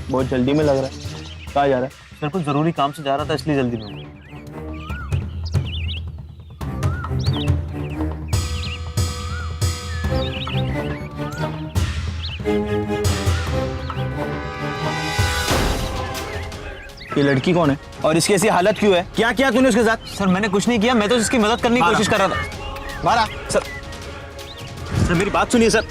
बहुत जल्दी में लग रहा है। कहाँ जा रहा है? सर कुछ जरूरी काम से जा रहा था इसलिए जल्दी में हूँ। ये लड़की कौन है और इसकी ऐसी हालत क्यों है? क्या किया तूने उसके साथ? सर मैंने कुछ नहीं किया, मैं तो इसकी मदद करने की कोशिश कर रहा था। मारा? सर मेरी बात सुनिए सर।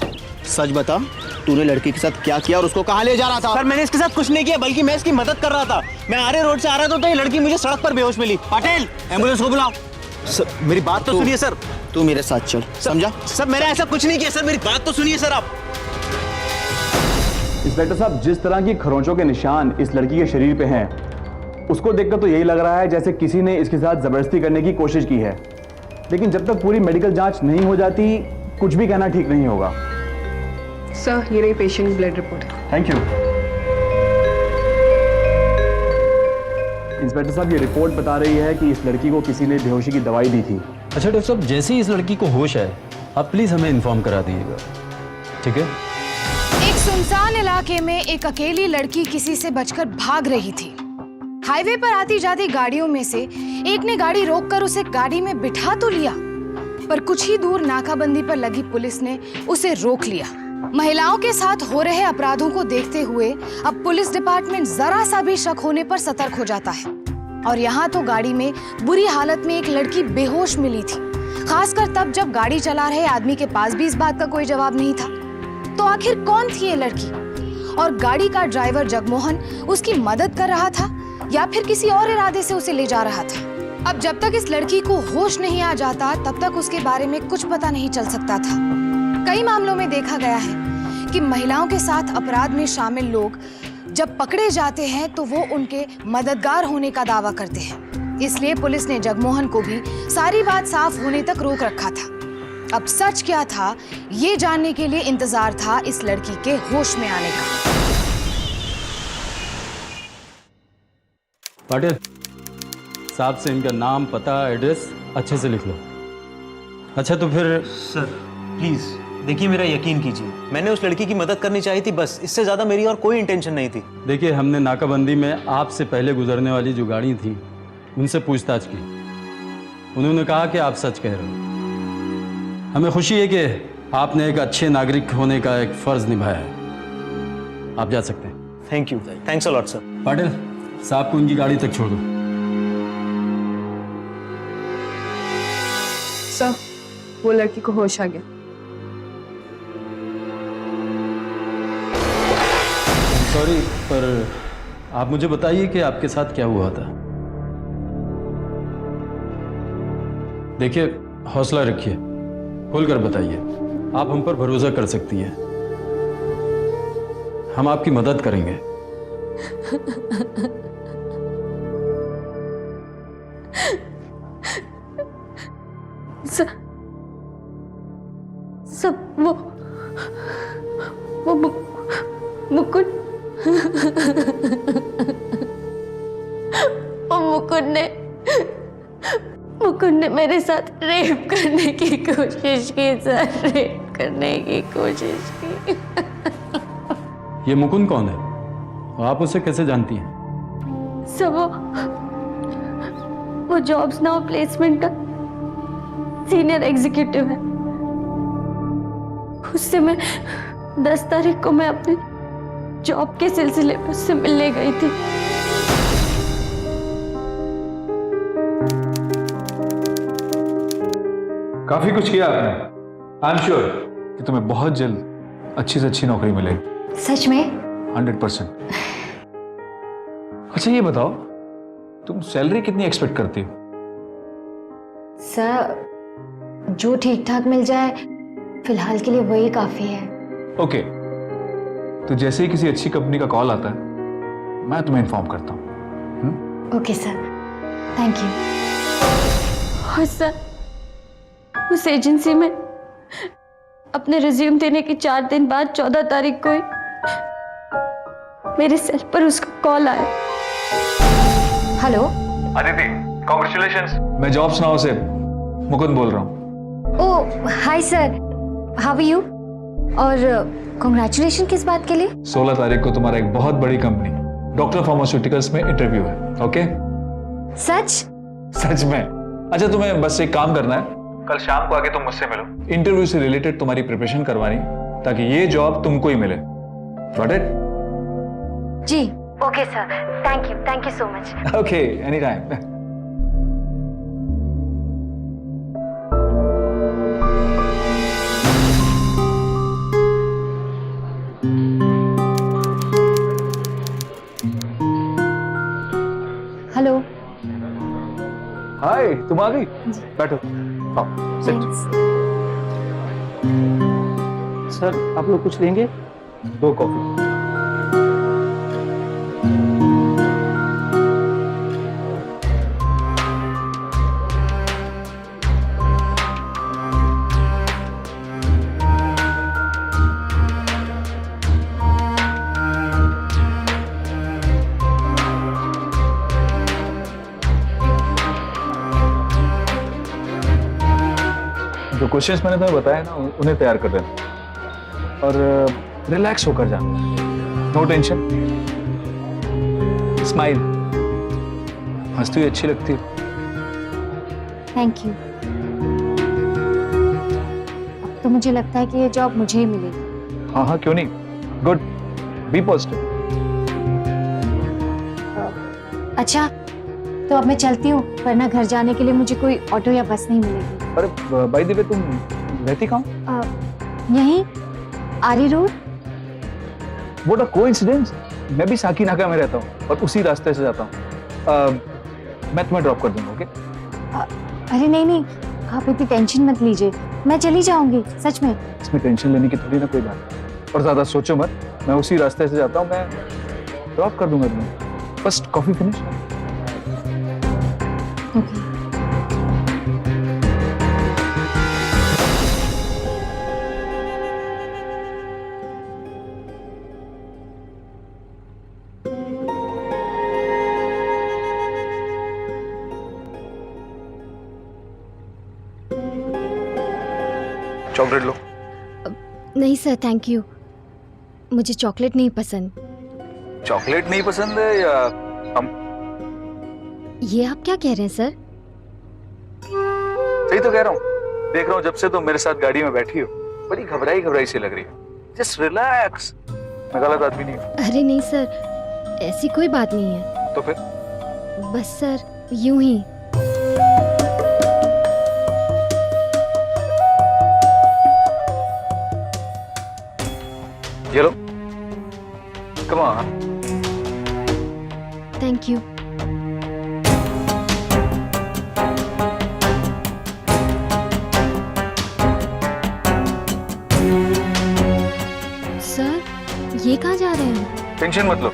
सच बता, तूने लड़की के साथ क्या किया और उसको कहाँ ले जा रहा था? सर मैंने इसके साथ कुछ नहीं किया, बल्कि मैं इसकी मदद कर रहा था। मैं आरे रोड से आ रहा था तो ये लड़की मुझे सड़क पर बेहोश मिली। पाटिल, एम्बुलेंस को बुलाओ। सर मेरी बात तो सुनिए सर। तू मेरे साथ चल, समझा? सर मैंने ऐसा कुछ नहीं किया सर, मेरी बात तो सुनिए सर आप। इंस्पेक्टर साहब, जिस तरह की खरोंचों के निशान इस लड़की के शरीर पे हैं, उसको देखकर तो यही लग रहा है जैसे किसी ने इसके साथ जबरदस्ती करने की कोशिश की है। लेकिन जब तक पूरी मेडिकल जांच नहीं हो जाती, कुछ भी कहना ठीक नहीं होगा। सर, ये रही patient blood report. Thank you. Inspector साहब, ये रिपोर्ट बता रही है कि इस लड़की को किसी ने बेहोशी की दवाई दी थी। अच्छा डॉक्टर साहब, जैसे ही इस लड़की को होश है, आप प्लीज हमें इन्फॉर्म करा दीजिएगा, ठीक है? एक सुनसान इलाके में एक अकेली लड़की किसी से बचकर भाग रही थी। हाईवे पर आती जाती गाड़ियों में से एक ने गाड़ी रोककर उसे गाड़ी में बिठा तो लिया, पर कुछ ही दूर नाकाबंदी पर लगी पुलिस ने उसे रोक लिया। महिलाओं के साथ हो रहे अपराधों को देखते हुए अब पुलिस डिपार्टमेंट जरा सा भी शक होने पर सतर्क हो जाता है। और यहाँ तो गाड़ी में बुरी हालत में एक लड़की बेहोश मिली थी, खासकर तब जब गाड़ी चला रहे आदमी के पास भी इस बात का कोई जवाब नहीं था। तो आखिर कौन थी ये लड़की? और गाड़ी का ड्राइवर जगमोहन उसकी मदद कर रहा था या फिर किसी और इरादे से उसे ले जा रहा था? अब जब तक इस लड़की को होश नहीं आ जाता, तब तक उसके बारे में कुछ पता नहीं चल सकता था। कई मामलों में देखा गया है कि महिलाओं के साथ अपराध में शामिल लोग जब पकड़े जाते हैं तो वो उनके मददगार होने का दावा करते हैं। इसलिए पुलिस ने जगमोहन को भी सारी बात साफ होने तक रोक रखा था। अब सच क्या था, ये जानने के लिए इंतजार था इस लड़की के होश में आने का। पाटिल साहब से इनका नाम, पता, एड्रेस अच्छे से लिख लो। अच्छा तो फिर सर प्लीज देखिए, मेरा यकीन कीजिए, मैंने उस लड़की की मदद करनी चाहिए थी, बस इससे ज्यादा मेरी और कोई इंटेंशन नहीं थी। देखिए, हमने नाकाबंदी में आपसे पहले गुजरने वाली जो गाड़ी थी उनसे पूछताछ की। उन्होंने कहा कि आप सच कह रहे हो। हमें खुशी है कि आपने एक अच्छे नागरिक होने का एक फर्ज निभाया है। आप जा सकते हैं। Thank you, thanks a lot sir. Patil साहब को उनकी गाड़ी तक छोड़ दो। सर, वो लड़की को होश आ गया। सॉरी, पर आप मुझे बताइए कि आपके साथ क्या हुआ था। देखिए, हौसला रखिए, खुलकर बताइए। आप हम पर भरोसा कर सकती हैं, हम आपकी मदद करेंगे। सब वो मुकुंद मुकुंद ने मेरे साथ रेप करने की कोशिश की सर, रेप करने की कोशिश की। ये मुकुंद कौन है? आप उसे कैसे जानती हैं? सब वो जॉब्स नाउ प्लेसमेंट का सीनियर एग्जीक्यूटिव है। उससे मैं 10 तारीख को मैं अपने जॉब के सिलसिले में उससे मिलने गई थी। काफी कुछ किया आपने। आई एम श्योर कि तुम्हें बहुत जल्द अच्छी से अच्छी नौकरी मिलेगी। सच में? 100%। अच्छा ये बताओ, तुम सैलरी कितनी एक्सपेक्ट करती हो? सर, जो ठीक ठाक मिल जाए फिलहाल के लिए वही काफी है। ओके, तो जैसे ही किसी अच्छी कंपनी का कॉल आता है मैं तुम्हें इन्फॉर्म करता हूँ। Okay sir, thank you. और सर, उस एजेंसी में अपने रिज्यूम देने के 4 दिन बाद 14 तारीख को ही मेरे सेल पर उसका कॉल आया। Hello Aditi, congratulations. मैं जॉब्स नाउ से मुकुंद बोल रहा हूँ। Oh hi sir, how are you? और कॉन्ग्रेचुलेशन किस बात के लिए? 16 तारीख को तुम्हारा एक बहुत बड़ी कंपनी डॉक्टर फार्मास्यूटिकल्स में इंटरव्यू है। ओके? सच? सच में। अच्छा, तुम्हें बस एक काम करना है, कल शाम को आके तुम मुझसे मिलो। इंटरव्यू से रिलेटेड तुम्हारी प्रिपरेशन करवानी, ताकि ये जॉब तुमको ही मिले। Got it? जी। Okay sir, thank you so much. Okay, any time. Hello. Hi, तुम आ गई? बैठो। आओ, sit। सर आप लोग कुछ लेंगे? 2 कॉफी। जो क्वेश्चंस मैंने तुम्हें बताया ना, उन्हें तैयार कर देना और रिलैक्स होकर जाना। नो टेंशन, स्माइल, हंसती हुई अच्छी लगती है। Thank you. अब तो मुझे लगता है कि ये जॉब मुझे ही मिलेगी। हाँ हाँ, क्यों नहीं। Good, be positive. अच्छा, तो अब मैं चलती हूँ, वरना घर जाने के लिए मुझे कोई ऑटो या बस नहीं मिलेगी। अरे बाय द वे, तुम रहती कहाँ? यहीं आरी रोड। व्हाट अ कोइंसिडेंस, मैं भी साकीनाका में रहता हूँ और उसी रास्ते से जाता हूँ। मैं तुम्हें ड्रॉप कर दूंगा। ओके? अरे नहीं, आप इतनी टेंशन मत लीजिए, मैं चली जाऊंगी, सच में। इसमें टेंशन लेने की थोड़ी ना कोई बात है। और ज्यादा सोचो मत, मैं उसी रास्ते से जाता हूँ, मैं ड्रॉप कर दूंगा तुम्हें। First coffee finish. Okay. Chocolate लो। नहीं सर, थैंक यू, मुझे चॉकलेट नहीं पसंद। चॉकलेट नहीं पसंद है या हम? ये आप क्या कह रहे हैं सर? सही तो कह रहा हूँ। देख रहा हूँ जब से तुम मेरे साथ गाड़ी में बैठी हो, बड़ी घबराई सी लग रही है। Just relax. मैं गलत आदमी नहीं हूँ? अरे नहीं सर, ऐसी कोई बात नहीं है। तो फिर? बस सर, यूं ही। ये लो। Come on. Thank you. Sir, ये कहाँ जा रहे हैं? टेंशन मत लो,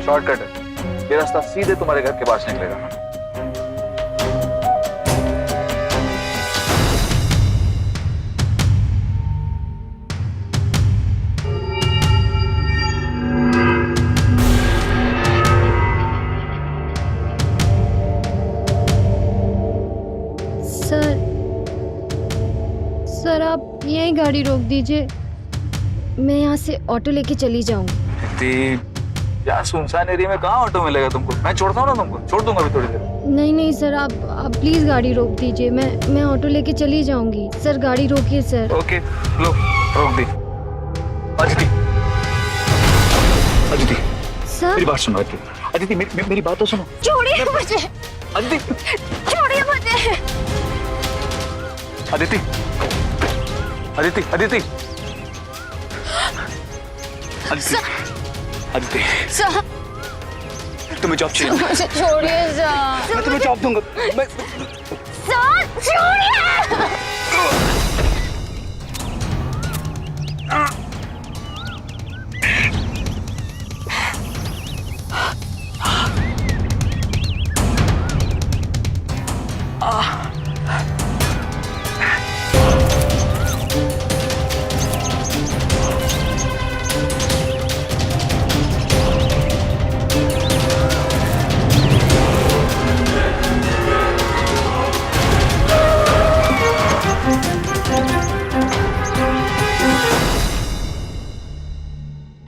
शॉर्टकट है। ये रास्ता सीधे तुम्हारे घर के पास निकलेगा। सर आप यहीं गाड़ी रोक दीजिए, मैं यहाँ से ऑटो लेके चली जाऊंगी। यार सुनसान एरिया में कहाँ ऑटो मिलेगा तुमको? मैं छोड़ता हूँ ना तुमको, छोड़ दूंगा अभी थोड़ी देर। नहीं सर, आप प्लीज गाड़ी रोक दीजिए, मैं ऑटो लेके चली जाऊंगी। सर गाड़ी रोकिए सर। ओके, लो रोक दी। अदिति, अदिति सर। मेरी बात सुनो। अदिति मेरी बात तो सुनो। छोड़िए मुझे। अदिति छोड़िए मुझे। अदिति अदिति अदिति अदिति अदिति सर तुम्हें जॉब चाहिए? मुझे छोड़िए सर। मैं तुम्हें जॉब दूंगा। मैं सर छोड़िए।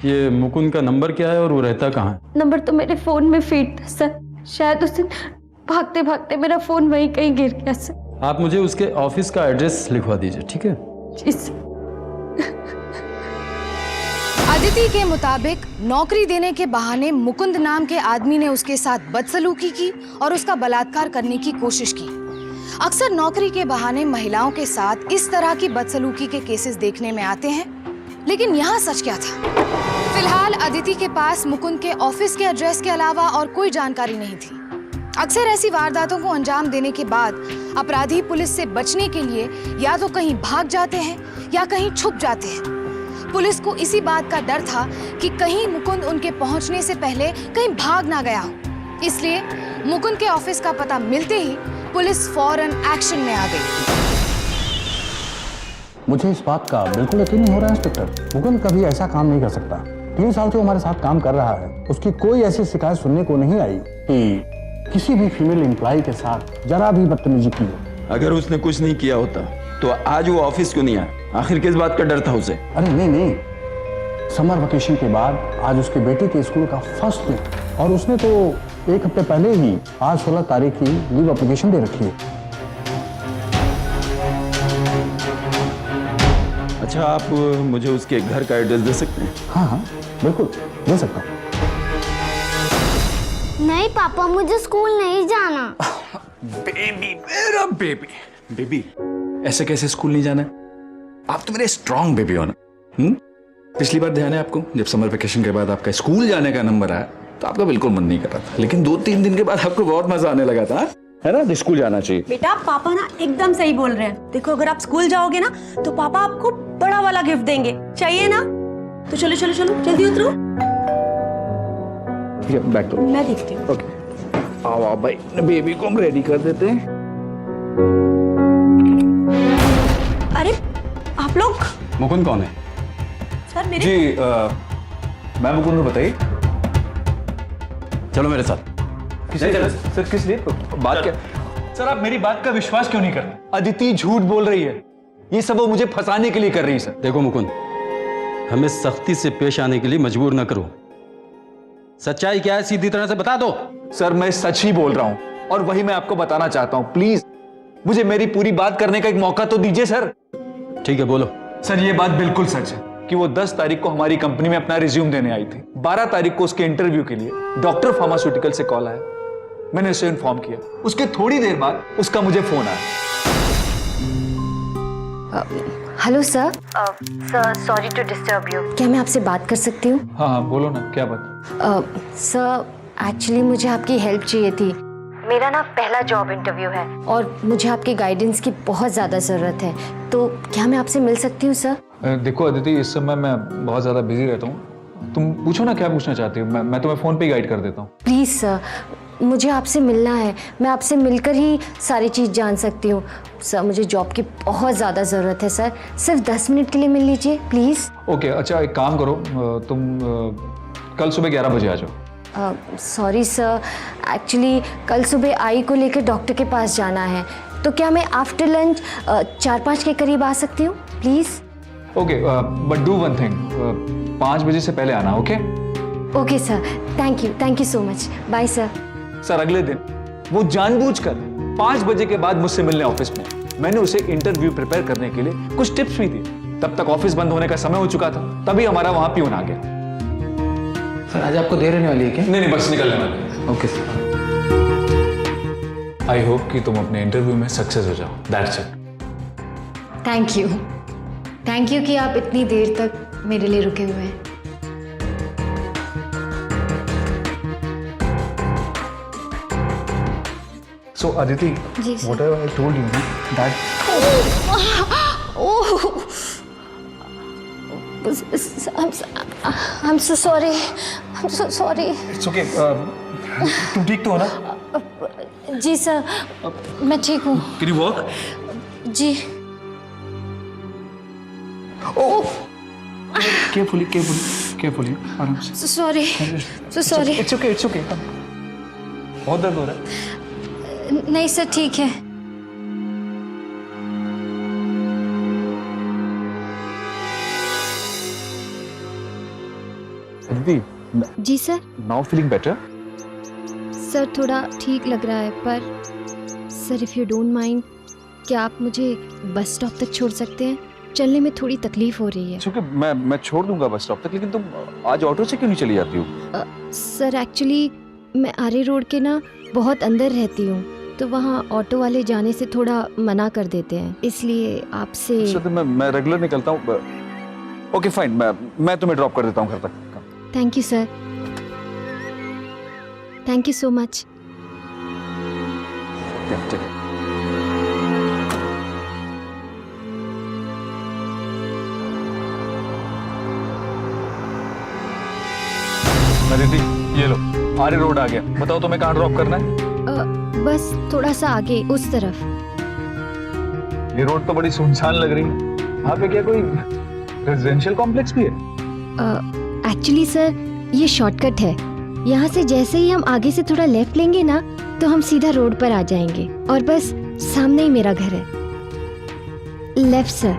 ये मुकुंद का नंबर क्या है और वो रहता कहाँ है? नंबर तो मेरे फ़ोन में फीड था सर। शायद उस दिन भागते भागते मेरा फ़ोन वहीं कहीं गिर गया सर। आप मुझे उसके ऑफिस का एड्रेस लिखवा दीजिए, ठीक है? जी सर। अदिति के मुताबिक नौकरी देने के बहाने मुकुंद नाम के आदमी ने उसके साथ बदसलूकी की और उसका बलात्कार करने की कोशिश की। अक्सर नौकरी के बहाने महिलाओं के साथ इस तरह की बदसलूकी के केसेस देखने में आते हैं, लेकिन यहाँ सच क्या था? फिलहाल अदिति के पास मुकुंद के ऑफिस के एड्रेस के अलावा और कोई जानकारी नहीं थी। अक्सर ऐसी वारदातों को अंजाम देने के बाद अपराधी पुलिस से बचने के लिए या तो कहीं भाग जाते हैं या कहीं छुप जाते हैं। पुलिस को इसी बात का डर था कि कहीं मुकुंद उनके पहुंचने से पहले कहीं भाग ना गया हो, इसलिए मुकुंद के ऑफिस का पता मिलते ही पुलिस फौरन एक्शन में आ गई। मुझे इस बात का बिल्कुल यकीन नहीं हो रहा है इंस्पेक्टर। मुकुंद कभी ऐसा काम नहीं कर सकता। 3 साल से वो हमारे साथ काम कर रहा है, उसकी कोई ऐसी शिकायत सुनने को नहीं आई कि किसी भी फीमेल एम्प्लॉय के साथ जरा भी बदतमीजी की हो। अगर उसने कुछ नहीं किया होता तो आज वो ऑफिस क्यों नहीं आया? आखिर किस बात का डर था उसे? अरे नहीं, समर वेकेशन के बाद आज उसके बेटे के स्कूल का फर्स्ट डे और उसने तो 1 हफ्ते पहले ही आज 16 तारीख की लीव एप्लीकेशन दे रखी है। अच्छा, आप मुझे उसके घर का एड्रेस दे सकते हैं? हाँ, बिल्कुल दे सकता हूँ। नहीं पापा, मुझे स्कूल नहीं जाना। बेबी, मेरा बेबी ऐसे कैसे स्कूल नहीं जाना है? आप तो मेरे स्ट्रॉन्ग बेबी हो ना। पिछली बार ध्यान है आपको, जब समर वेकेशन के बाद आपका स्कूल जाने का नंबर आया तो आपका बिल्कुल मन नहीं कर रहा था, लेकिन 2-3 दिन के बाद आपको बहुत मजा आने लगा था, है ना? तो स्कूल जाना चाहिए। बेटा, पापा ना एकदम सही बोल रहे हैं। देखो, अगर आप स्कूल जाओगे ना तो पापा आपको बड़ा वाला गिफ्ट देंगे, चाहिए ना? तो चलो चलो चलो, जल्दी उतरो। बैक तो मैं देखती हूँ। ओके, आओ भाई, बेबी को हम रेडी कर देते हैं। अरे आप लोग? मुकुंद कौन है? सर मेरे जी मैं मुकुंद, बताइए। चलो मेरे साथ। सर किस लिए बात क्या? सर आप मेरी बात का विश्वास क्यों नहीं करते? अदिति झूठ बोल रही है, ये सब वो मुझे फंसाने के लिए कर रही है। सर देखो मुकुंद, हमें सख्ती से पेश आने के लिए मजबूर न करो। सच्चाई क्या है सीधी तरह से बता दो। सर मैं सच ही बोल रहा हूं और वही मैं आपको बताना चाहता हूं। प्लीज मुझे मेरी पूरी बात करने का एक मौका तो दीजिए सर। ठीक है, बोलो। सर ये बात बिल्कुल सच है कि वो 10 तारीख को हमारी कंपनी में अपना रिज्यूम देने आई थी। 12 तारीख को उसके इंटरव्यू के लिए डॉक्टर फार्मास्यूटिकल से कॉल आया। मैंने उसे इन्फॉर्म किया, उसके थोड़ी देर बाद उसका मुझे फोन आया। Hello sir. Sir sorry to disturb you. क्या मैं आपसे बात कर सकती हूँ? हाँ बोलो ना, क्या बात? सर एक्चुअली मुझे आपकी हेल्प चाहिए थी। मेरा ना पहला जॉब इंटरव्यू है और मुझे आपके गाइडेंस की बहुत ज़्यादा ज़रूरत है, तो क्या मैं आपसे मिल सकती हूँ सर? देखो अदिति, इस समय मैं बहुत ज़्यादा बिजी रहता हूँ। तुम पूछो ना क्या पूछना चाहती हो, मैं तुम्हें फ़ोन पे ही गाइड कर देता हूँ। प्लीज़ सर, मुझे आपसे मिलना है। मैं आपसे मिलकर ही सारी चीज़ जान सकती हूँ। सर मुझे जॉब की बहुत ज़्यादा ज़रूरत है सर, सिर्फ 10 मिनट के लिए मिल लीजिए प्लीज़। ओके, अच्छा एक काम करो, तुम कल सुबह 11 बजे आ जाओ। सॉरी सर, एक्चुअली कल सुबह आई को लेकर डॉक्टर के पास जाना है, तो क्या मैं आफ्टर लंच 4-5 के करीब आ सकती हूँ please? Okay, but do one thing, 5 बजे से पहले आना। Okay okay sir, thank you so much. Bye sir. Sir अगले दिन वो जानबूझकर 5 बजे के बाद मुझसे मिलने ऑफिस में। मैंने उसे इंटरव्यू प्रिपेयर करने के लिए कुछ टिप्स भी दी। तब तक ऑफिस बंद होने का समय हो चुका था, तभी हमारा वहां पियून आ गया। सर आज आपको देर होने वाली है क्या? नहीं, बस निकलने वाले। Okay sir. आई होप कि तुम अपने इंटरव्यू में सक्सेस हो जाओ। That's it. थैंक यू कि आप इतनी देर तक मेरे लिए रुके हुए हैं। So Aditi, जी sir. whatever I told you, that I'm so sorry. it's okay. तुम ठीक तो हो ना? जी सर, मैं ठीक हूँ। Can you walk? Ji. Carefully, आराम से। सॉरी। It's okay. बहुत दर्द हो रहा है? नहीं सर, ठीक है। अदिति, जी sir. Now feeling better? Sir थोड़ा ठीक लग रहा है, पर sir if you don't mind, क्या आप मुझे बस स्टॉप तक छोड़ सकते हैं? चलने में थोड़ी तकलीफ हो रही है। क्योंकि मैं छोड़ दूंगा बस स्टॉप तक, लेकिन तुम आज ऑटो से क्यों नहीं चली जाती हो? सर एक्चुअली मैं आरे रोड के ना बहुत अंदर रहती हूँ, तो वहाँ ऑटो वाले जाने से थोड़ा मना कर देते हैं, इसलिए आपसे। अच्छा, तो मैं रेगुलर निकलता हूँ। ओके फाइन, मैं तुम्हें ड्रॉप कर देता हूँ घर तक। Thank you sir, thank you so much. चलिए। अदिति, ये लो, आरे रोड आ गया। बताओ तुम्हें कहाँ ड्रॉप करना है? बस थोड़ा सा आगे उस तरफ। ये रोड तो बड़ी सुनसान लग रही है। यहाँ पे क्या कोई रेजिडेंशियल कॉम्प्लेक्स भी है? एक्चुअली सर ये शॉर्टकट है। यहाँ से जैसे ही हम आगे से थोड़ा लेफ्ट लेंगे ना, तो हम सीधा रोड पर आ जाएंगे और बस सामने ही मेरा घर है। Left sir.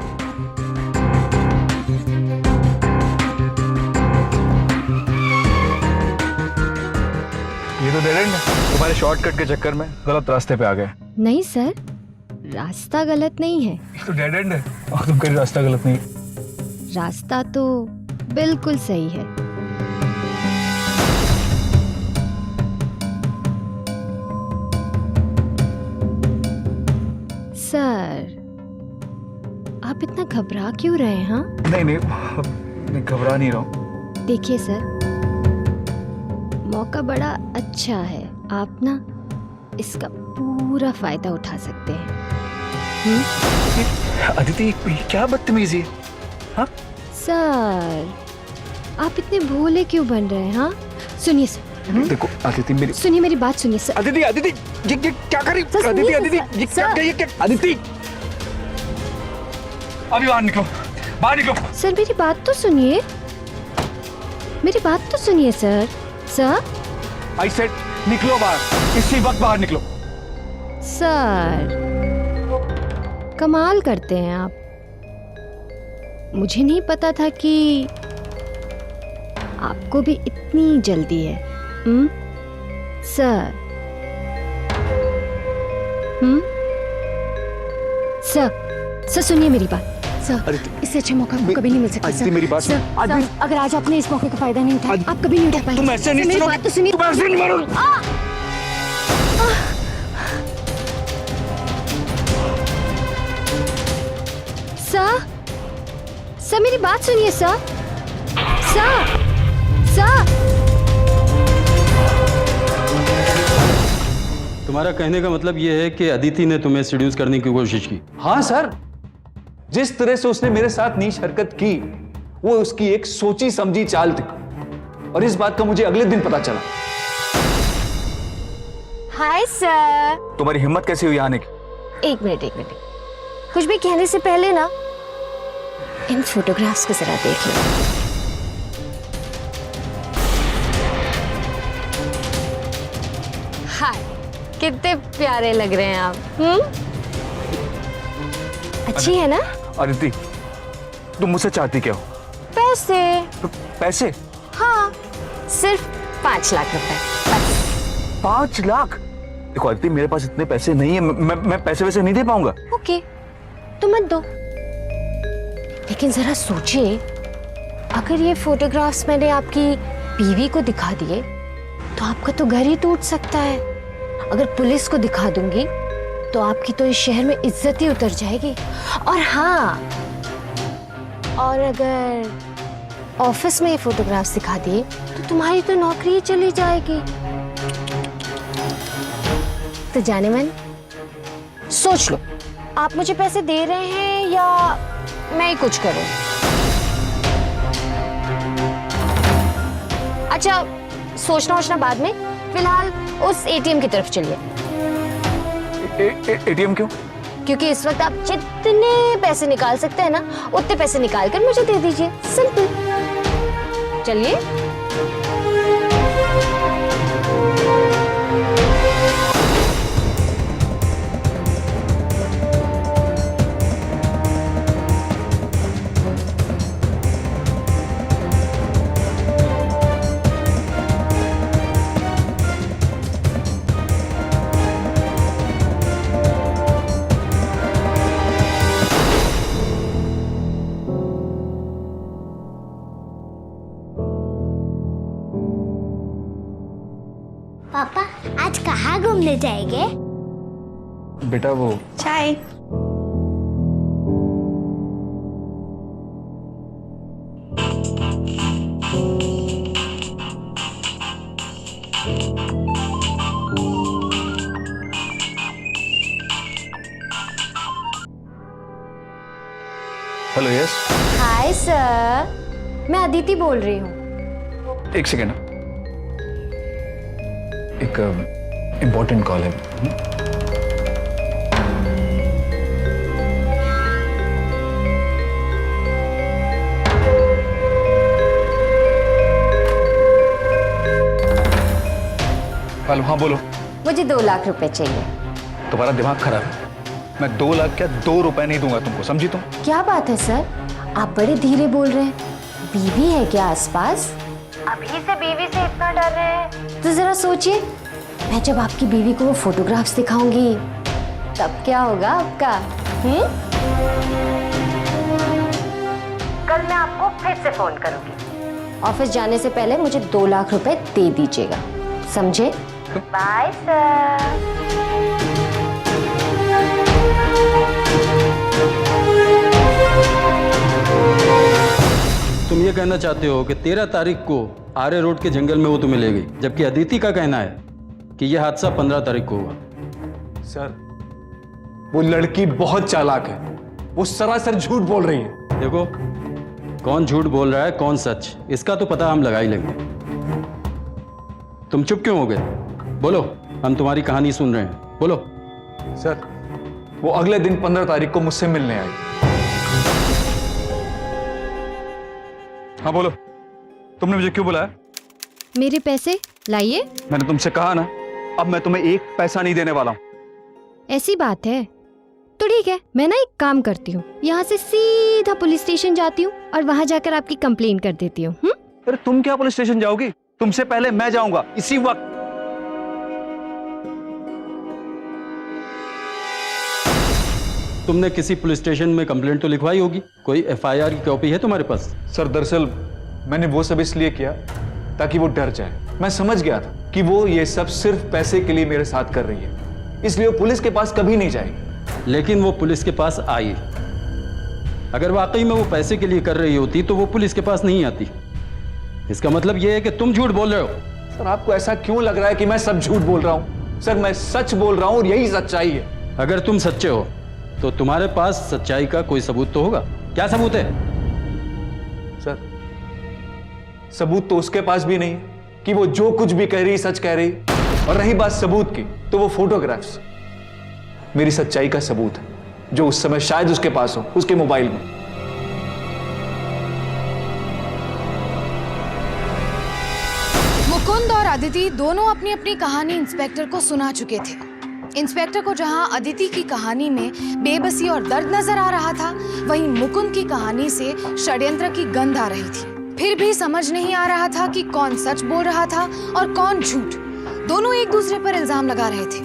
ये तो डेड एंड है। तुम्हारे शॉर्टकट के चक्कर में गलत रास्ते पे आ गए। नहीं सर, रास्ता गलत नहीं है। ये तो डेड एंड है और तुम कह रही हो रास्ता गलत नहीं। रास्ता तो बिल्कुल सही है। सर आप इतना घबरा क्यों रहे हैं? हाँ नहीं, घबरा नहीं रहा हूँ। देखिए सर, मौका बड़ा अच्छा है, आप ना इसका पूरा फायदा उठा सकते हैं। अदिति, क्या बदतमीजी है? हाँ सर आप इतने भोले क्यों बन रहे हैं? हाँ सुनिए सर, देखो अदिति, मेरी सुनिए मेरी बात सुनिए सर। अदिति, अदिति, ये क्या कर रही? अदिति, अदिति, ये क्या? अदिति, अभी बाहर निकलो, बाहर निकलो। सर मेरी बात तो सुनिए, मेरी बात तो सुनिए सर। सर आई सेड निकलो बाहर, इसी वक्त बाहर निकलो। सर कमाल करते हैं आप। मुझे नहीं पता था कि आपको भी इतनी जल्दी है। सर सर सुनिए मेरी बात। सर इससे अच्छा मौका आपको कभी नहीं मिल सकता। सर मेरी बात सर, अगर आज आपने इस मौके का फायदा नहीं उठाया, आप कभी नहीं उठा पाएंगे। तुम ऐसे नहीं मेरी बात तो सुनिए। तुम ऐसे नहीं मारो। सर मेरी बात सुनिए सर। सर तुम्हारा कहने का मतलब यह है कि अदिति ने तुम्हें सीड्यूस करने की कोशिश की? हाँ सर, जिस तरह से उसने मेरे साथ नीच हरकत की, वो उसकी एक सोची समझी चाल थी, और इस बात का मुझे अगले दिन पता चला। Hi sir. तुम्हारी हिम्मत कैसे हुई आने की? एक मिनट कुछ भी कहने से पहले ना इन फोटोग्राफ्स को जरा देख लो। हाय, कितने प्यारे लग रहे हैं आप। अच्छी है ना? अदिति, तुम मुझसे चाहती क्या हो? पैसे। पैसे? हाँ, सिर्फ 5 लाख रुपए। 5 लाख? देखो अदिति, मेरे पास इतने पैसे नहीं है, मैं पैसे वैसे नहीं दे पाऊंगा। ओके, तो मत दो। लेकिन जरा सोचिए, अगर ये फोटोग्राफ्स मैंने आपकी बीवी को दिखा दिए तो आपका तो घर ही टूट सकता है। अगर पुलिस को दिखा दूंगी तो आपकी तो इस शहर में इज्जत ही उतर जाएगी। और हाँ, और अगर ऑफिस में ये फोटोग्राफ्स दिखा दिए तो तुम्हारी तो नौकरी ही चली जाएगी। तो जाने मन, सोच लो, आप मुझे पैसे दे रहे हैं या मैं ही कुछ करूं? अच्छा, सोचना बाद में, फिलहाल उस एटीएम की तरफ चलिए। एटीएम क्यों? क्योंकि इस वक्त आप जितने पैसे निकाल सकते हैं ना, उतने पैसे निकाल कर मुझे दे दीजिए। सिंपल। चलिए। पापा आज कहाँ घूमने जाएंगे? बेटा वो चाय। Hello yes. हाय सर, मैं अदिति बोल रही हूँ। एक सेकेंड, एक इम्पोर्टेंट कॉल है। हेलो, हाँ बोलो। मुझे 2 लाख रुपए चाहिए। तुम्हारा दिमाग खराब है? मैं 2 लाख क्या 2 रुपए नहीं दूंगा तुमको, समझी तुम? क्या बात है सर, आप बड़े धीरे बोल रहे हैं। बीवी है क्या आसपास? अभी से बीवी से इतना डर रहे हैं तो जरा सोचिए, मैं जब आपकी बीवी को वो फोटोग्राफ्स दिखाऊंगी तब क्या होगा आपका? कल मैं आपको फिर से फोन करूंगी। ऑफिस जाने से पहले मुझे 2 लाख रुपए दे दीजिएगा, समझे? Bye sir. तुम ये कहना चाहते हो कि 13 तारीख को आर्य रोड के जंगल में वो तुम्हें ले गई, जबकि अदिति का कहना है कि यह हादसा 15 तारीख को हुआ। सर, वो लड़की बहुत चालाक है, वो सरासर झूठ बोल रही है। देखो, कौन झूठ बोल रहा है कौन सच, इसका तो पता हम लगा ही लेंगे। तुम चुप क्यों हो गए? बोलो, हम तुम्हारी कहानी सुन रहे हैं, बोलो। सर, वो अगले दिन 15 तारीख को मुझसे मिलने आई। हाँ बोलो, तुमने मुझे क्यों बुलाया? मेरे पैसे लाइए। मैंने तुमसे कहा ना, अब मैं तुम्हें 1 पैसा नहीं देने वाला हूं। ऐसी बात है तो ठीक है, मैं ना एक काम करती हूँ, यहाँ से सीधा पुलिस स्टेशन जाती हूँ और वहां जाकर आपकी कंप्लेन कर देती हूँ। अरे तुम क्या पुलिस स्टेशन जाओगी? तुमसे पहले मैं जाऊंगा इसी वक्त। तुमने किसी पुलिस स्टेशन में कंप्लेंट तो लिखवाई होगी, कोई एफआईआर की कॉपी है तुम्हारे पास? सर, दरअसल मैंने वो सब इसलिए किया ताकि वो डर जाए। मैं समझ गया था कि वो ये सब सिर्फ पैसे के लिए मेरे साथ कर रही है, इसलिए वो पुलिस के पास कभी नहीं जाएगी। लेकिन वो पुलिस के पास आई। अगर वाकई में वो पैसे के लिए कर रही होती तो वो पुलिस के पास नहीं आती। इसका मतलब ये है कि तुम झूठ बोल रहे हो। सर, आपको ऐसा क्यों लग रहा है कि मैं सब झूठ बोल रहा हूं? सर, मैं सच बोल रहा हूं और यही सच्चाई है। अगर तुम सच्चे हो तो तुम्हारे पास सच्चाई का कोई सबूत तो होगा। क्या सबूत है? सर, सबूत तो उसके पास भी नहीं है कि वो जो कुछ भी कह रही सच कह रही। और रही बात सबूत की, तो वो फोटोग्राफ्स मेरी सच्चाई का सबूत है, जो उस समय शायद उसके पास हो, उसके मोबाइल में। मुकुंद और अदिति दोनों अपनी अपनी कहानी इंस्पेक्टर को सुना चुके थे। इंस्पेक्टर को जहां अदिति की कहानी में बेबसी और दर्द नजर आ रहा था, वहीं मुकुंद की कहानी से षड्यंत्र की गंध आ रही थी। फिर भी समझ नहीं आ रहा था कि कौन सच बोल रहा था और कौन झूठ। दोनों एक दूसरे पर इल्जाम लगा रहे थे,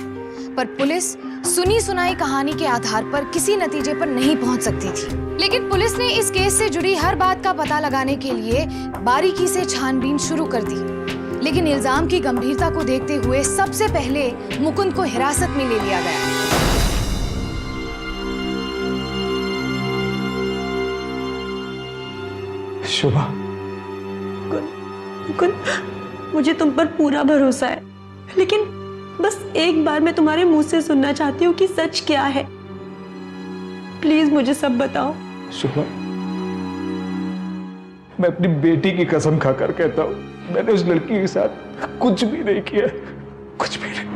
पर पुलिस सुनी सुनाई कहानी के आधार पर किसी नतीजे पर नहीं पहुंच सकती थी। लेकिन पुलिस ने इस केस से जुड़ी हर बात का पता लगाने के लिए बारीकी से छानबीन शुरू कर दी। लेकिन इल्जाम की गंभीरता को देखते हुए सबसे पहले मुकुंद को हिरासत में ले लिया गया। शुभा, मुकुंद, मुझे तुम पर पूरा भरोसा है, लेकिन बस एक बार मैं तुम्हारे मुंह से सुनना चाहती हूँ कि सच क्या है। प्लीज मुझे सब बताओ। शुभा, मैं अपनी बेटी की कसम खाकर कहता हूँ, मैंने उस लड़की के साथ कुछ भी नहीं किया, कुछ भी नहीं।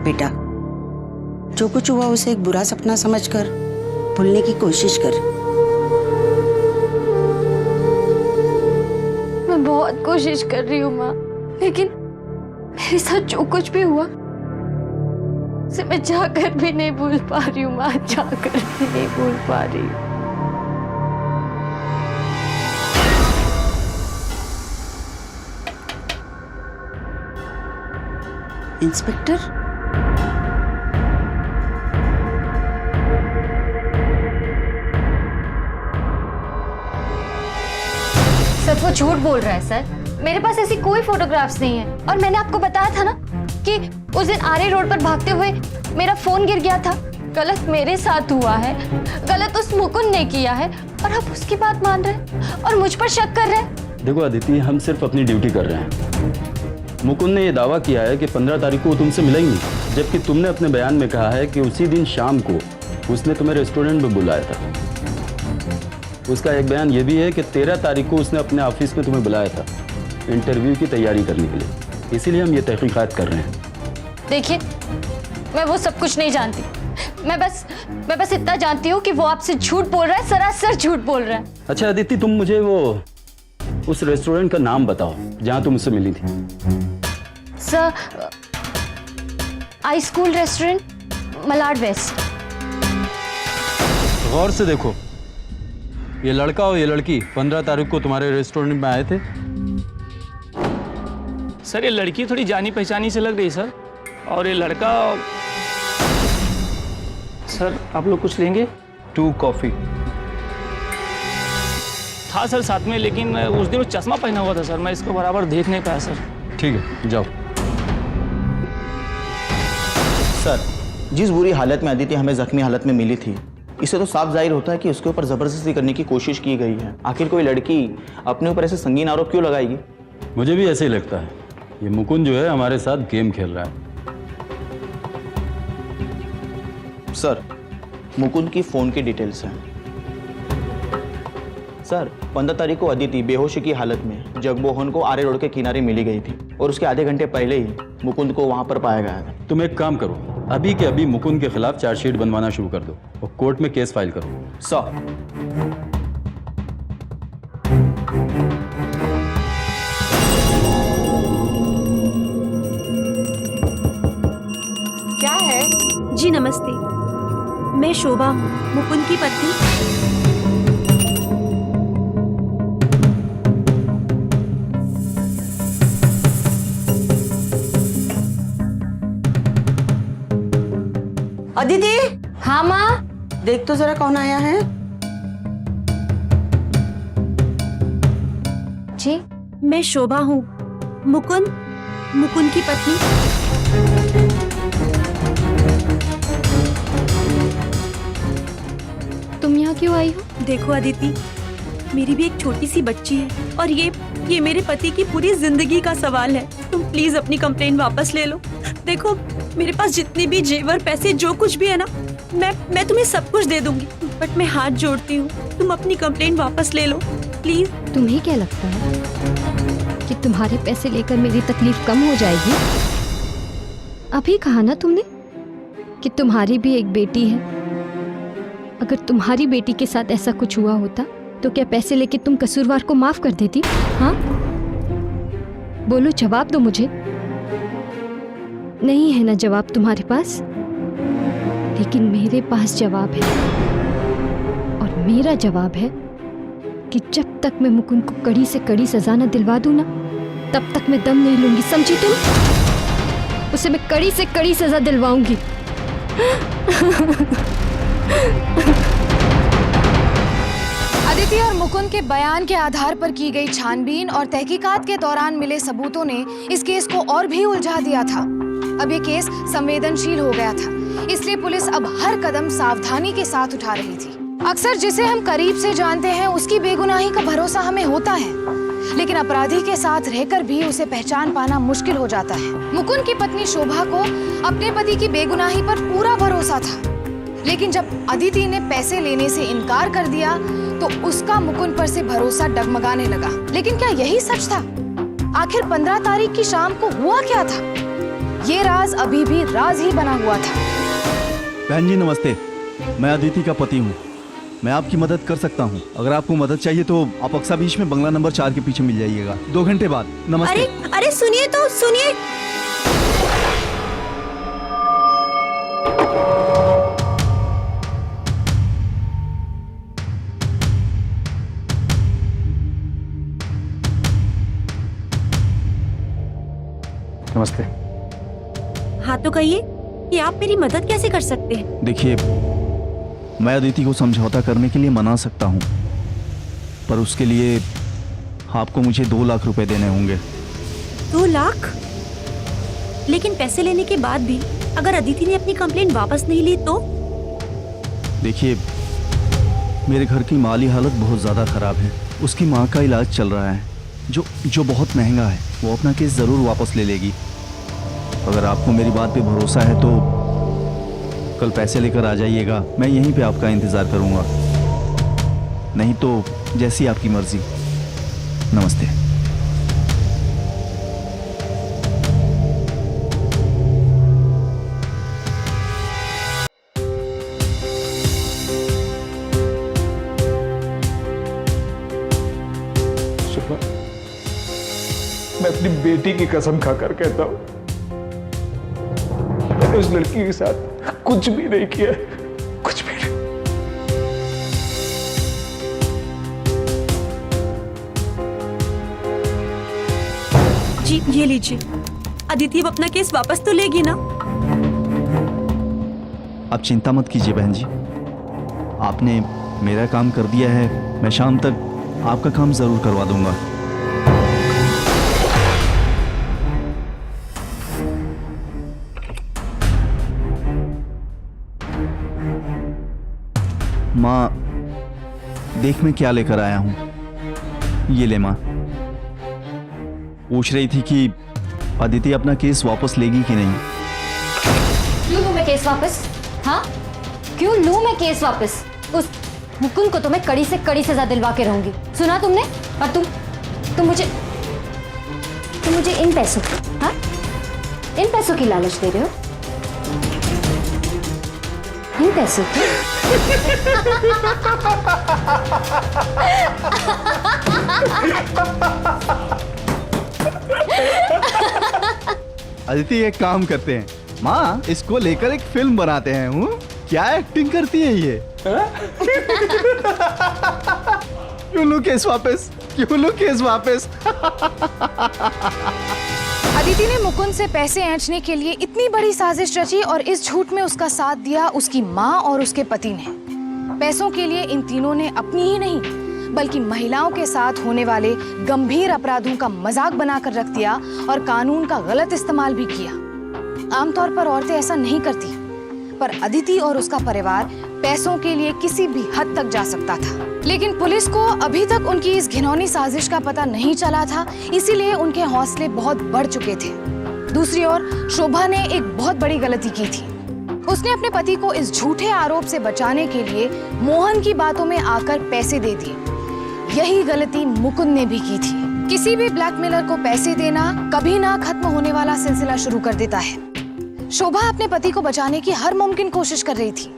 बेटा, जो कुछ हुआ उसे एक बुरा सपना समझकर भूलने की कोशिश कर। मैं बहुत कोशिश कर रही हूँ माँ, लेकिन मेरे साथ जो कुछ भी हुआ उसे मैं जाकर भी नहीं भूल पा रही हूँ माँ, जाकर भी नहीं भूल पा रही हूँ। इंस्पेक्टर, सर वो झूठ बोल रहा है सर, मेरे पास ऐसी कोई फोटोग्राफ्स नहीं है। और मैंने आपको बताया था ना कि उस दिन आरे रोड पर भागते हुए मेरा फोन गिर गया था। गलत मेरे साथ हुआ है, गलत उस मुकुंद ने किया है, और आप उसकी बात मान रहे हैं और मुझ पर शक कर रहे हैं। देखो अदिति, हम सिर्फ अपनी ड्यूटी कर रहे हैं। मुकुंद ने यह दावा किया है कि 15 तारीख को वो तुमसे मिलेंगी, जबकि तुमने अपने बयान में कहा है कि उसी दिन शाम को उसने तुम्हें रेस्टोरेंट में बुलाया था। उसका एक बयान ये भी है कि 13 तारीख को उसने अपने ऑफिस में तुम्हें बुलाया था इंटरव्यू की तैयारी करने के लिए। इसीलिए हम ये तहकीकात कर रहे हैं। देखिए, मैं वो सब कुछ नहीं जानती। मैं बस इतना जानती हूँ कि वो आपसे झूठ बोल रहा है, सरासर झूठ बोल रहा है। अच्छा अदिति, तुम मुझे वो उस रेस्टोरेंट का नाम बताओ जहां तुम उससे मिली थी। सर, आई स्कूल रेस्टोरेंट, मलाड वेस्ट। गौर से देखो, ये लड़का और ये लड़की 15 तारीख को तुम्हारे रेस्टोरेंट में आए थे। सर ये लड़की थोड़ी जानी पहचानी से लग रही सर, और ये लड़का। सर आप लोग कुछ लेंगे? 2 कॉफी। था सर साथ में, लेकिन उस दिन वो चश्मा पहना हुआ था सर, मैं इसको बराबर देख नहीं पाया सर। ठीक है, जाओ। सर, जिस बुरी हालत में अदिति हमें जख्मी हालत में मिली थी, इससे तो साफ जाहिर होता है कि उसके ऊपर जबरदस्ती करने की कोशिश की गई है। आखिर कोई लड़की अपने ऊपर ऐसे संगीन आरोप क्यों लगाएगी? मुझे भी ऐसे ही लगता है। ये मुकुंद जो है हमारे साथ गेम खेल रहा है। सर, मुकुंद की फोन की डिटेल्स हैं। सर, 15 तारीख को अदिति बेहोशी की हालत में जगमोहन को आरे रोड के किनारे मिली गई थी, और उसके आधे घंटे पहले ही मुकुंद को वहां पर पाया गया था। तुम एक काम करो, अभी के अभी मुकुंद के खिलाफ चार्जशीट बनवाना शुरू कर दो और कोर्ट में केस फाइल करो। सर, क्या है? जी नमस्ते, मैं शोभा हूँ, मुकुंद की पत्नी। अदिति, हाँ माँ। देख तो जरा कौन आया है। जी, मैं शोभा हूँ, मुकुंद की पत्नी। तुम यहाँ क्यों आई हो? देखो अदिति, मेरी भी एक छोटी सी बच्ची है, और ये मेरे पति की पूरी जिंदगी का सवाल है। तुम प्लीज अपनी कंप्लेंट वापस ले लो। देखो, मेरे पास जितने भी जेवर, पैसे, जो कुछ भी है ना, मैं तुम्हें सब कुछ दे दूंगी, बट मैं हाथ जोड़ती हूँ, तुम अपनी कंप्लेंट वापस ले लो प्लीज। तुम्हें क्या लगता है कि तुम्हारे पैसे लेकर मेरी तकलीफ कम हो जाएगी? अभी कहा ना तुमने कि तुम्हारी भी एक बेटी है। अगर तुम्हारी बेटी के साथ ऐसा कुछ हुआ होता तो क्या पैसे लेके तुम कसूरवार को माफ कर देती? हाँ, बोलो, जवाब दो मुझे। नहीं है ना जवाब तुम्हारे पास? लेकिन मेरे पास जवाब है, और मेरा जवाब है कि जब तक मैं मुकुंद को कड़ी से कड़ी सजा न दिलवा दूं ना, तब तक मैं दम नहीं लूंगी, समझी तुम? उसे मैं कड़ी से कड़ी सजा दिलवाऊंगी। अदिति और मुकुंद के बयान के आधार पर की गई छानबीन और तहकीकात के दौरान मिले सबूतों ने इस केस को और भी उलझा दिया था। अब ये केस संवेदनशील हो गया था, इसलिए पुलिस अब हर कदम सावधानी के साथ उठा रही थी। अक्सर जिसे हम करीब से जानते हैं उसकी बेगुनाही का भरोसा हमें होता है, लेकिन अपराधी के साथ रहकर भी उसे पहचान पाना मुश्किल हो जाता है। मुकुंद की पत्नी शोभा को अपने पति की बेगुनाही पर पूरा भरोसा था, लेकिन जब अदिति ने पैसे लेने से इनकार कर दिया तो उसका मुकुंद पर से भरोसा डगमगाने लगा। लेकिन क्या यही सच था? आखिर 15 तारीख की शाम को हुआ क्या था? ये राज अभी भी राज ही बना हुआ था। बहन जी नमस्ते, मैं अदिति का पति हूँ, मैं आपकी मदद कर सकता हूँ। अगर आपको मदद चाहिए तो आप अक्सा बीच में बंगला नंबर 4 के पीछे मिल जाइएगा 2 घंटे बाद। नमस्ते। अरे सुनिए तो सुनिए। नमस्ते। हाँ तो कहिए कि आप मेरी मदद कैसे कर सकते हैं? देखिए, मैं अदिति को समझौता करने के लिए मना सकता हूँ, पर उसके लिए आपको मुझे 2 लाख रुपए देने होंगे। 2 लाख? लेकिन पैसे लेने के बाद भी अगर अदिति ने अपनी कंप्लेंट वापस नहीं ली तो? देखिए, मेरे घर की माली हालत बहुत ज़्यादा ख़राब है। उसकी माँ का इलाज चल रहा है जो बहुत महंगा है। वो अपना केस ज़रूर वापस ले लेगी। अगर आपको मेरी बात पे भरोसा है तो कल पैसे लेकर आ जाइएगा। मैं यहीं पे आपका इंतज़ार करूँगा, नहीं तो जैसी आपकी मर्ज़ी। नमस्ते। मैं अपनी बेटी की कसम खाकर कहता हूं, मैंने उस लड़की के साथ कुछ भी नहीं किया, कुछ भी नहीं। जी ये लीजिए, अदिति अब अपना केस वापस तो लेगी ना? आप चिंता मत कीजिए बहन जी, आपने मेरा काम कर दिया है। मैं शाम तक आपका काम ज़रूर करवा दूंगा। माँ, देख मैं क्या लेकर आया हूं। ये ले माँ। पूछ रही थी कि अदिति अपना केस वापस लेगी कि नहीं। क्यों लूं मैं केस वापस? हाँ, क्यों लूं मैं केस वापस? उस मुकुंद को तो मैं कड़ी से कड़ी सजा दिलवा के रहूंगी। सुना तुमने? और तुम मुझे इन पैसों की, हाँ, इन पैसों की लालच दे रहे हो? इन पैसों की? अदिति एक काम करते हैं माँ, इसको लेकर एक फिल्म बनाते हैं। हूँ क्या एक्टिंग करती है ये। क्यों लूं केस वापस, क्यों लूं केस वापस। अदिति ने मुकुंद से पैसे ऐंठने के लिए इतनी बड़ी साजिश रची और इस झूठ में उसका साथ दिया उसकी माँ और उसके पति ने। पैसों के लिए इन तीनों ने अपनी ही नहीं बल्कि महिलाओं के साथ होने वाले गंभीर अपराधों का मजाक बनाकर रख दिया और कानून का गलत इस्तेमाल भी किया। आमतौर पर औरतें ऐसा नहीं करती, पर अदिति और उसका परिवार पैसों के लिए किसी भी हद तक जा सकता था। लेकिन पुलिस को अभी तक उनकी इस घिनौनी साजिश का पता नहीं चला था, इसीलिए उनके हौसले बहुत बढ़ चुके थे। दूसरी ओर शोभा ने एक बहुत बड़ी गलती की थी। उसने अपने पति को इस झूठे आरोप से बचाने के लिए मोहन की बातों में आकर पैसे दे दिए। यही गलती मुकुंद ने भी की थी। किसी भी ब्लैकमेलर को पैसे देना कभी ना खत्म होने वाला सिलसिला शुरू कर देता है। शोभा अपने पति को बचाने की हर मुमकिन कोशिश कर रही थी,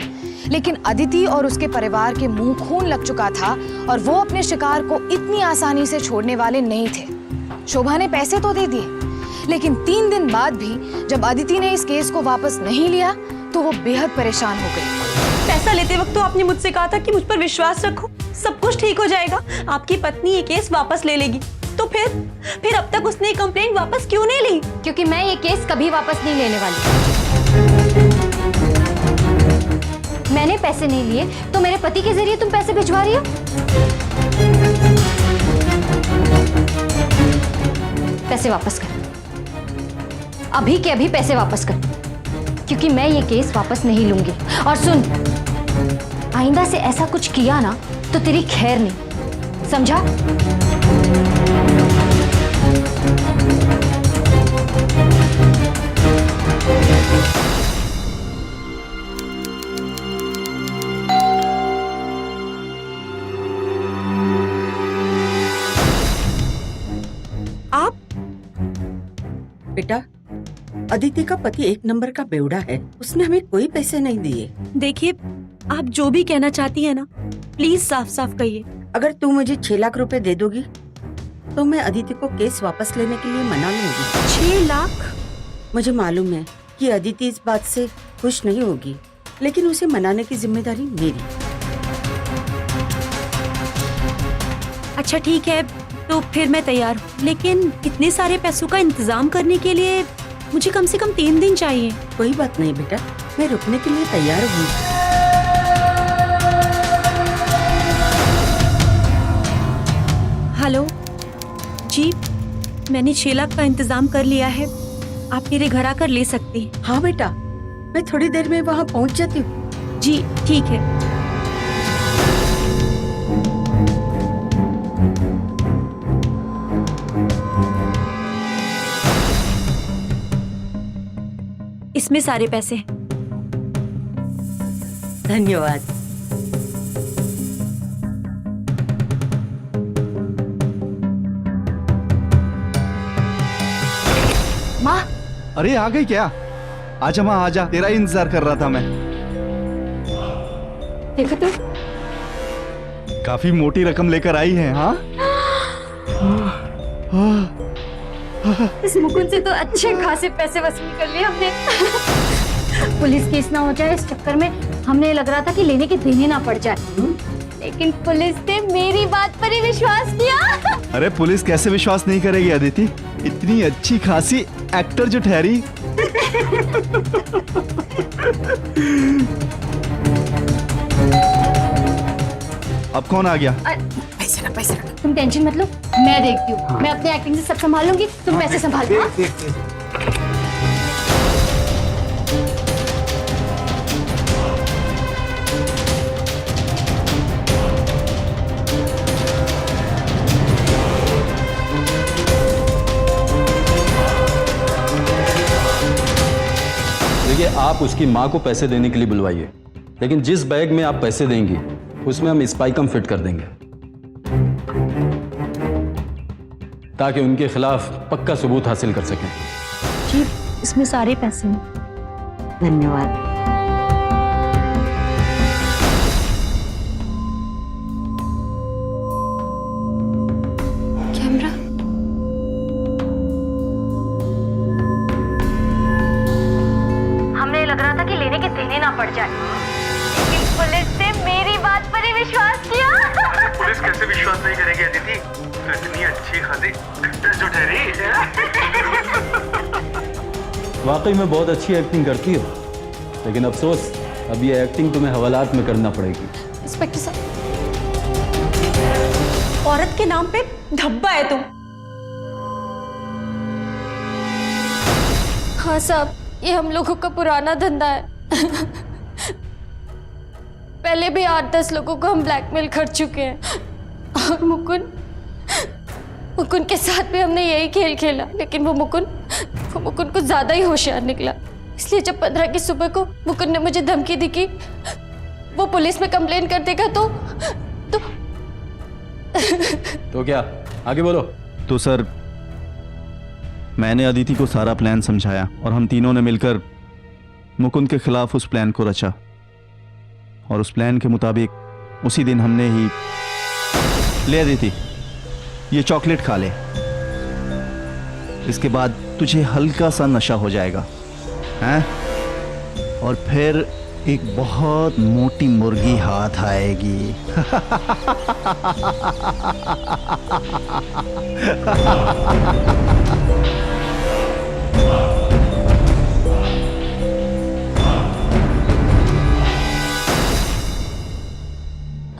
लेकिन अदिति और उसके परिवार के मुंह खून लग चुका था और वो अपने शिकार को इतनी आसानी से छोड़ने वाले नहीं थे। शोभा ने पैसे तो दे दिए, लेकिन 3 दिन बाद भी जब अदिति ने इस केस को वापस नहीं लिया तो वो बेहद परेशान हो गई। पैसा लेते वक्त तो आपने मुझसे कहा था कि मुझ पर विश्वास रखो, सब कुछ ठीक हो जाएगा, आपकी पत्नी ये केस वापस ले लेगी। तो फिर अब तक उसने कंप्लेंट वापस क्यों नहीं ली? क्योंकि मैं ये केस कभी वापस नहीं लेने वाली। मैंने पैसे नहीं लिए तो मेरे पति के जरिए तुम पैसे भिजवा रही हो। पैसे वापस कर, अभी के अभी पैसे वापस कर, क्योंकि मैं ये केस वापस नहीं लूंगी। और सुन, आइंदा से ऐसा कुछ किया ना तो तेरी खैर नहीं, समझा? आप बेटा, अदिति का पति 1 नंबर का बेवड़ा है, उसने हमें कोई पैसे नहीं दिए। देखिए, आप जो भी कहना चाहती है ना, प्लीज साफ साफ कहिए। अगर तू मुझे 6 लाख रुपए दे दोगी तो मैं अदिति को केस वापस लेने के लिए मना लूंगी। 6 लाख? मुझे मालूम है कि अदिति इस बात से खुश नहीं होगी, लेकिन उसे मनाने की जिम्मेदारी मेरी। अच्छा ठीक है, तो फिर मैं तैयार हूँ, लेकिन इतने सारे पैसों का इंतजाम करने के लिए मुझे कम से कम 3 दिन चाहिए। कोई बात नहीं बेटा, मैं रुकने के लिए तैयार हूँ। हेलो जी, मैंने 6 लाख का इंतजाम कर लिया है, आप मेरे घर आकर ले सकती हैं। हाँ बेटा, मैं थोड़ी देर में वहाँ पहुँच जाती हूँ। जी ठीक है। इसमें सारे पैसे हैं। धन्यवाद। माँ, अरे आ गई क्या? आजा माँ आजा, तेरा ही इंतजार कर रहा था मैं। देखो तो, काफी मोटी रकम लेकर आई है। हाँ इस मुकुंद से तो अच्छे खासे पैसे वसूल कर लिए हमने। पुलिस केस ना हो जाए इस चक्कर में हमने लग रहा था कि लेने के देने ना पड़ जाए, लेकिन पुलिस ने मेरी बात पर ही विश्वास किया। अरे पुलिस कैसे विश्वास नहीं करेगी अदिति? इतनी अच्छी खासी एक्टर जो ठहरी। अब कौन आ गया? पैसे रख। तुम टेंशन मत लो, मैं देखती हूँ। मैं अपने एक्टिंग से सब संभाल लूंगी, तुम पैसे संभाल लो। देखिए, आप उसकी माँ को पैसे देने के लिए बुलवाइए, लेकिन जिस बैग में आप पैसे देंगी उसमें हम स्पाइकम फिट कर देंगे, ताकि उनके खिलाफ पक्का सबूत हासिल कर सकें। जी, इसमें सारे पैसे हैं। धन्यवाद। कैमरा। हमने लग रहा था कि लेने के देने ना पड़ जाए, लेकिन पुलिस ने मेरी बात पर ही विश्वास किया। पुलिस कैसे विश्वास नहीं करेगी अदिति? तो इतनी अच्छी खासी एक्टर जो ठहरी। वाकई में बहुत अच्छी एक्टिंग करती हो, लेकिन अफसोस अब ये एक्टिंग तुम्हें हवालात में करना पड़ेगी। इंस्पेक्टर साहब, औरत के नाम पे धब्बा है तुम। हाँ साहब, ये हम लोगों का पुराना धंधा है। पहले भी 8-10 लोगों को हम ब्लैकमेल कर चुके हैं, और मुकुंद के साथ भी हमने यही खेल खेला, लेकिन वो मुकुंद कुछ ज्यादा ही होशियार निकला। इसलिए जब 15 की सुबह को मुकुंद ने मुझे धमकी दी कि वो पुलिस में कंप्लेन कर देगा तो क्या आगे बोलो। तो सर, मैंने अदिति को सारा प्लान समझाया और हम तीनों ने मिलकर मुकुंद के खिलाफ उस प्लान को रचा, और उस प्लान के मुताबिक उसी दिन हमने ही ले अदिति, ये चॉकलेट खा ले, इसके बाद तुझे हल्का सा नशा हो जाएगा, हैं? और फिर एक बहुत मोटी मुर्गी हाथ आएगी।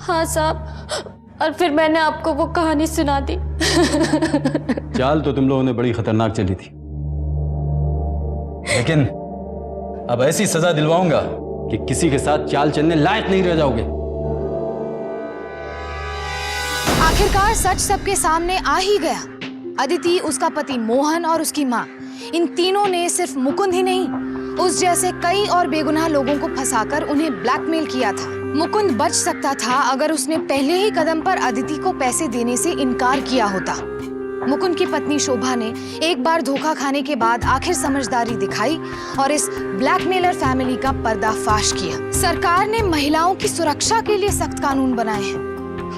हाँ साहब, और फिर मैंने आपको वो कहानी सुना दी। चाल तो तुम लोगों ने बड़ी खतरनाक चली थी, लेकिन अब ऐसी सजा दिलवाऊंगा कि किसी के साथ चाल चलने लायक नहीं रह जाओगे। आखिरकार सच सबके सामने आ ही गया। अदिति, उसका पति मोहन और उसकी माँ, इन तीनों ने सिर्फ मुकुंद ही नहीं, उस जैसे कई और बेगुनाह लोगों को फंसाकर उन्हें ब्लैकमेल किया था। मुकुंद बच सकता था अगर उसने पहले ही कदम पर अदिति को पैसे देने से इनकार किया होता। मुकुंद की पत्नी शोभा ने एक बार धोखा खाने के बाद आखिर समझदारी दिखाई और इस ब्लैकमेलर फैमिली का पर्दाफाश किया। सरकार ने महिलाओं की सुरक्षा के लिए सख्त कानून बनाए हैं,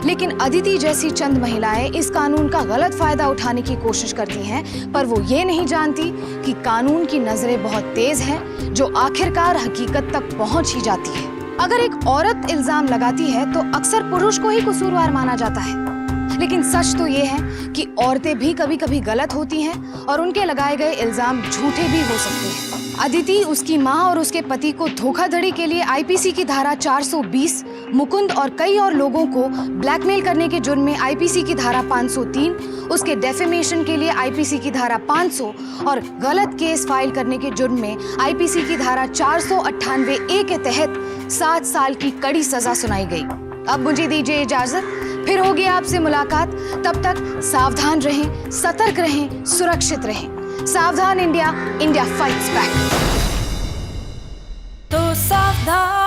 लेकिन अदिति जैसी चंद महिलाएं इस कानून का गलत फायदा उठाने की कोशिश करती हैं, पर वो ये नहीं जानती कि कानून की नजरें बहुत तेज हैं, जो आखिरकार हकीकत तक पहुंच ही जाती है। अगर एक औरत इल्जाम लगाती है तो अक्सर पुरुष को ही कसूरवार माना जाता है, लेकिन सच तो ये है कि औरतें भी कभी कभी गलत होती हैं और उनके लगाए गए इल्जाम झूठे भी हो सकते हैं। अदिति, उसकी माँ और उसके पति को धोखाधड़ी के लिए आईपीसी की धारा 420, मुकुंद और कई और लोगों को ब्लैकमेल करने के जुर्म में आईपीसी की धारा 503, उसके डेफेमेशन के लिए आईपीसी की धारा 500 और गलत केस फाइल करने के जुर्म में आईपीसी की धारा 498A के तहत 7 साल की कड़ी सजा सुनाई गई। अब मुझे दीजिए इजाजत, फिर होगी आपसे मुलाकात। तब तक सावधान रहें, सतर्क रहें, सुरक्षित रहें। सावधान इंडिया, इंडिया फाइट्स बैक। तो सावधान